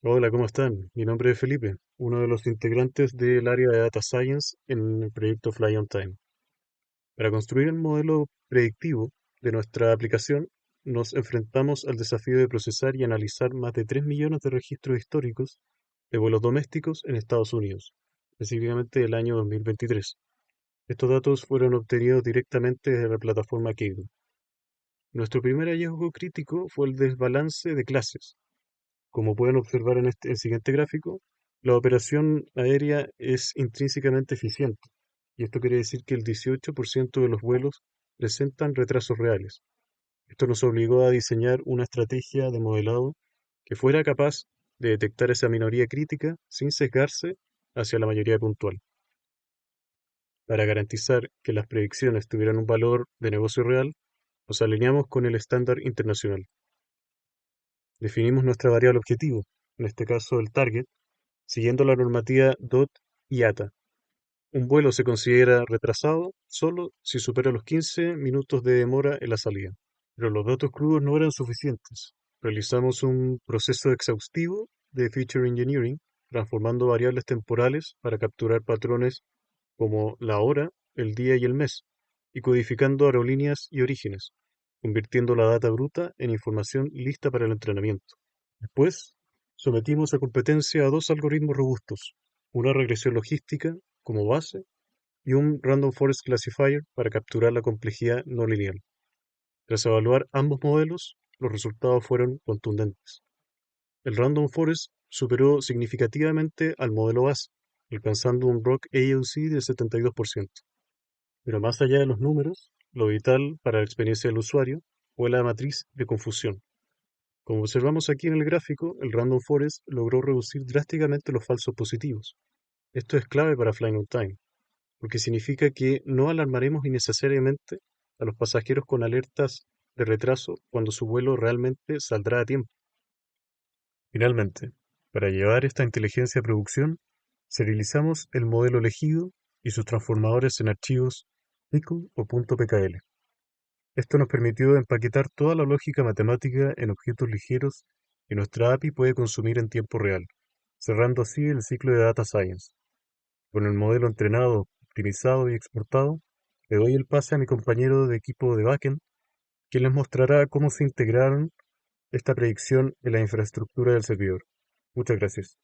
Hola, ¿cómo están? Mi nombre es Felipe, uno de los integrantes del área de Data Science en el proyecto Fly on Time. Para construir el modelo predictivo de nuestra aplicación, nos enfrentamos al desafío de procesar y analizar más de 3 millones de registros históricos de vuelos domésticos en Estados Unidos, específicamente del año 2023. Estos datos fueron obtenidos directamente desde la plataforma Kaggle. Nuestro primer hallazgo crítico fue el desbalance de clases. Como pueden observar en el siguiente gráfico, la operación aérea es intrínsecamente eficiente, y esto quiere decir que el 18% de los vuelos presentan retrasos reales. Esto nos obligó a diseñar una estrategia de modelado que fuera capaz de detectar esa minoría crítica sin sesgarse hacia la mayoría puntual. Para garantizar que las predicciones tuvieran un valor de negocio real, nos alineamos con el estándar internacional. Definimos nuestra variable objetivo, en este caso el target, siguiendo la normativa DOT y ATA. Un vuelo se considera retrasado solo si supera los 15 minutos de demora en la salida. Pero los datos crudos no eran suficientes. Realizamos un proceso exhaustivo de feature engineering, transformando variables temporales para capturar patrones como la hora, el día y el mes, y codificando aerolíneas y orígenes, convirtiendo la data bruta en información lista para el entrenamiento. Después, sometimos a competencia a dos algoritmos robustos, una regresión logística como base y un Random Forest Classifier para capturar la complejidad no lineal. Tras evaluar ambos modelos, los resultados fueron contundentes. El Random Forest superó significativamente al modelo base, alcanzando un ROC AUC de 72%. Pero más allá de los números, lo vital para la experiencia del usuario fue la matriz de confusión. Como observamos aquí en el gráfico, el Random Forest logró reducir drásticamente los falsos positivos. Esto es clave para Flying on Time, porque significa que no alarmaremos innecesariamente a los pasajeros con alertas de retraso cuando su vuelo realmente saldrá a tiempo. Finalmente, para llevar esta inteligencia a producción, serializamos el modelo elegido y sus transformadores en archivos pickle o .pkl. Esto nos permitió empaquetar toda la lógica matemática en objetos ligeros que nuestra API puede consumir en tiempo real, cerrando así el ciclo de Data Science. Con el modelo entrenado, optimizado y exportado, le doy el pase a mi compañero de equipo de backend, quien les mostrará cómo se integraron esta predicción en la infraestructura del servidor. Muchas gracias.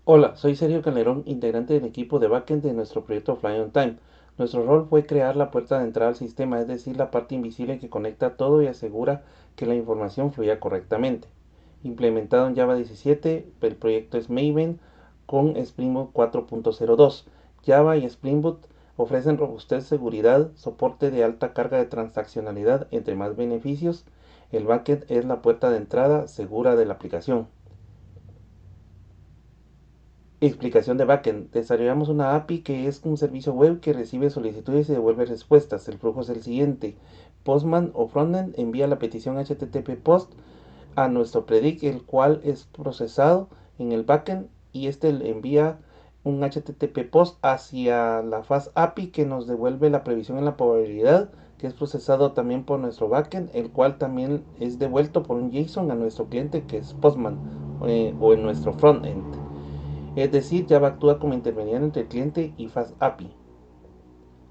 Hola, soy Sergio Calderón, integrante del equipo de backend de nuestro proyecto Fly on Time. Nuestro rol fue crear la puerta de entrada al sistema, es decir, la parte invisible que conecta todo y asegura que la información fluya correctamente. Implementado en Java 17, el proyecto es Maven con Spring Boot 4.02. Java y Spring Boot ofrecen robustez, seguridad, soporte de alta carga de transaccionalidad, entre más beneficios. El backend es la puerta de entrada segura de la aplicación. Explicación de backend. Desarrollamos una API que es un servicio web que recibe solicitudes y devuelve respuestas. El flujo es el siguiente. Postman o frontend envía la petición HTTP post a nuestro predict, el cual es procesado en el backend y este le envía un HTTP post hacia la fast API que nos devuelve la previsión en la probabilidad, que es procesado también por nuestro backend, el cual también es devuelto por un JSON a nuestro cliente que es Postman o en nuestro frontend. Es decir, Java actúa como intermediario entre el cliente y Fast API.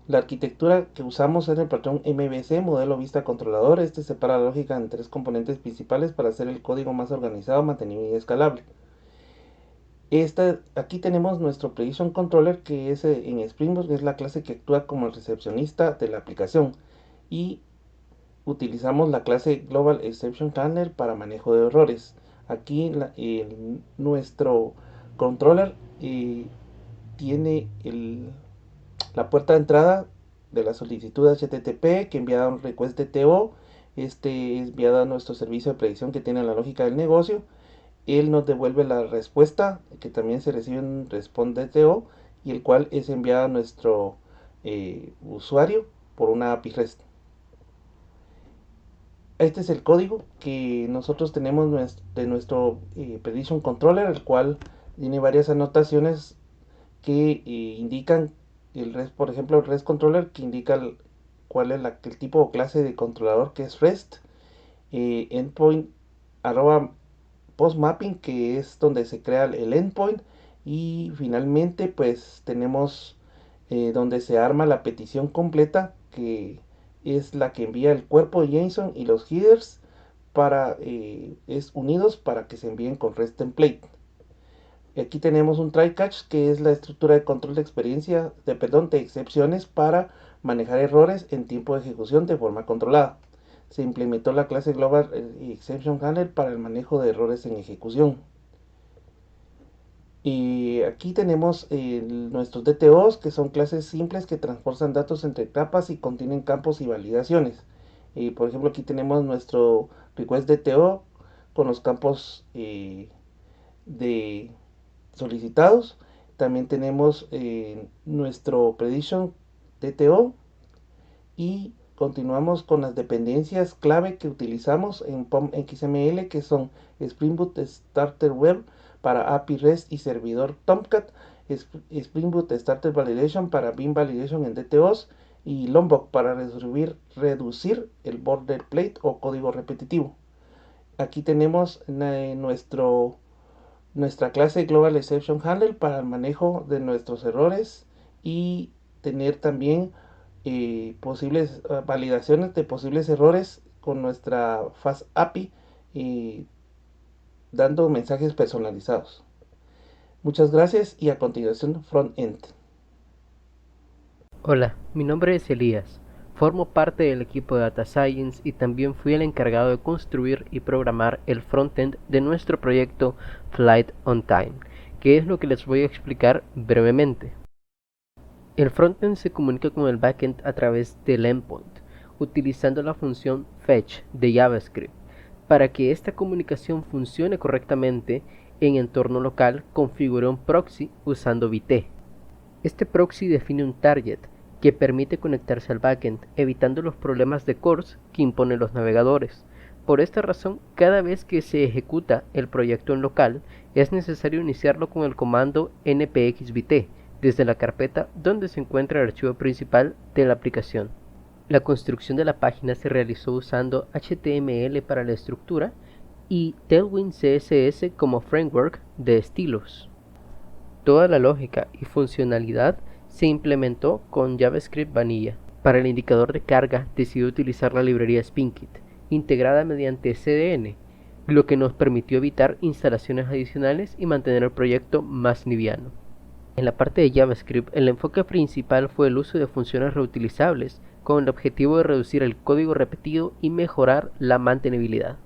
La arquitectura que usamos es el patrón MVC, modelo vista controlador. Este separa la lógica en tres componentes principales para hacer el código más organizado, mantenido y escalable. Aquí tenemos nuestro Prediction Controller, que es en Spring Boot, que es la clase que actúa como el recepcionista de la aplicación. Y utilizamos la clase Global Exception Handler para manejo de errores. Aquí nuestro controller tiene la puerta de entrada de la solicitud HTTP que envía un request de TO. Este es enviado a nuestro servicio de predicción que tiene la lógica del negocio. Él nos devuelve la respuesta que también se recibe en responde TO y el cual es enviado a nuestro usuario por una API REST. Este es el código que nosotros tenemos de nuestro Prediction Controller, el cual tiene varias anotaciones que indican por ejemplo, el REST controller que indica cuál es el tipo o clase de controlador que es REST, endpoint arroba post mapping, que es donde se crea el endpoint, y finalmente pues tenemos donde se arma la petición completa, que es la que envía el cuerpo de JSON y los headers para es unidos para que se envíen con REST template. Y aquí tenemos un try catch, que es la estructura de control de experiencia de excepciones para manejar errores en tiempo de ejecución de forma controlada. Se implementó la clase Global Exception Handler para el manejo de errores en ejecución. Y aquí tenemos nuestros DTOs, que son clases simples que transportan datos entre capas y contienen campos y validaciones. Por ejemplo, aquí tenemos nuestro request DTO con los campos de solicitados. También tenemos nuestro prediction DTO, y continuamos con las dependencias clave que utilizamos en POM XML, que son Spring Boot Starter Web para API REST y servidor Tomcat, Spring Boot Starter Validation para Beam Validation en DTOs, y Lombok para reducir el boilerplate o código repetitivo. Aquí tenemos nuestra clase Global Exception Handler para el manejo de nuestros errores, y tener también posibles validaciones de posibles errores con nuestra Fast API, dando mensajes personalizados. Muchas gracias, y a continuación Frontend. Hola, mi nombre es Elías. Formo parte del equipo de Data Science y también fui el encargado de construir y programar el frontend de nuestro proyecto Flight on Time, que es lo que les voy a explicar brevemente. El frontend se comunica con el backend a través del endpoint, utilizando la función fetch de JavaScript. Para que esta comunicación funcione correctamente en entorno local, configuré un proxy usando Vite. Este proxy define un target que permite conectarse al backend, evitando los problemas de CORS que imponen los navegadores. Por esta razón, cada vez que se ejecuta el proyecto en local, es necesario iniciarlo con el comando npxvite desde la carpeta donde se encuentra el archivo principal de la aplicación. La construcción de la página se realizó usando HTML para la estructura y Tailwind CSS como framework de estilos. Toda la lógica y funcionalidad se implementó con JavaScript Vanilla. Para el indicador de carga decidí utilizar la librería Spinkit, integrada mediante CDN, lo que nos permitió evitar instalaciones adicionales y mantener el proyecto más liviano. En la parte de JavaScript, el enfoque principal fue el uso de funciones reutilizables, con el objetivo de reducir el código repetido y mejorar la mantenibilidad.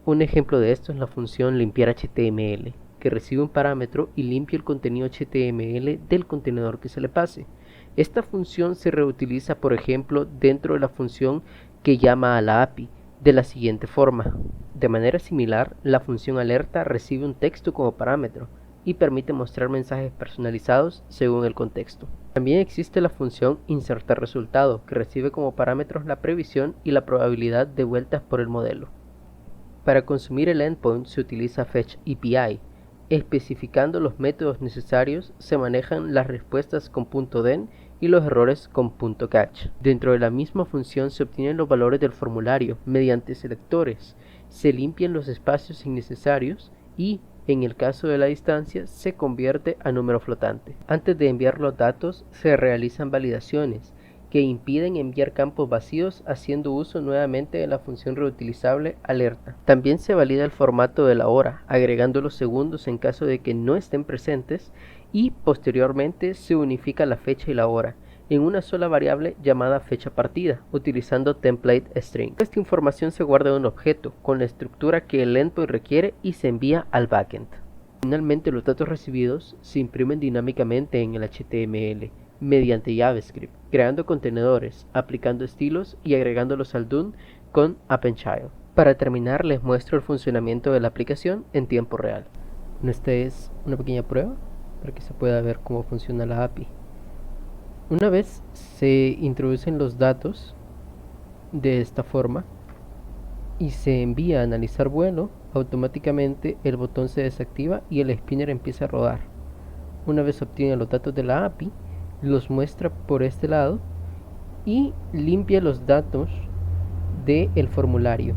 Un ejemplo de esto es la función limpiar HTML, que recibe un parámetro y limpia el contenido HTML del contenedor que se le pase. Esta función se reutiliza, por ejemplo, dentro de la función que llama a la API, de la siguiente forma. De manera similar, la función alerta recibe un texto como parámetro y permite mostrar mensajes personalizados según el contexto. También existe la función insertar resultado, que recibe como parámetros la previsión y la probabilidad de vueltas por el modelo. Para consumir el endpoint se utiliza fetch API. Especificando los métodos necesarios, se manejan las respuestas con .den y los errores con .catch. Dentro de la misma función se obtienen los valores del formulario mediante selectores, se limpian los espacios innecesarios y, en el caso de la distancia, se convierte a número flotante. Antes de enviar los datos, se realizan validaciones que impiden enviar campos vacíos, haciendo uso nuevamente de la función reutilizable alerta. También se valida el formato de la hora, agregando los segundos en caso de que no estén presentes, y posteriormente se unifica la fecha y la hora en una sola variable llamada fecha partida, utilizando template string. Esta información se guarda en un objeto con la estructura que el endpoint requiere y se envía al backend. Finalmente, los datos recibidos se imprimen dinámicamente en el HTML mediante JavaScript, creando contenedores, aplicando estilos y agregándolos al DOM con AppEndChild. Para terminar, les muestro el funcionamiento de la aplicación en tiempo real. Esta es una pequeña prueba para que se pueda ver cómo funciona la API. Una vez se introducen los datos de esta forma y se envía a analizar vuelo, automáticamente el botón se desactiva y el spinner empieza a rodar. Una vez obtiene los datos de la API, los muestra por este lado y limpia los datos del formulario.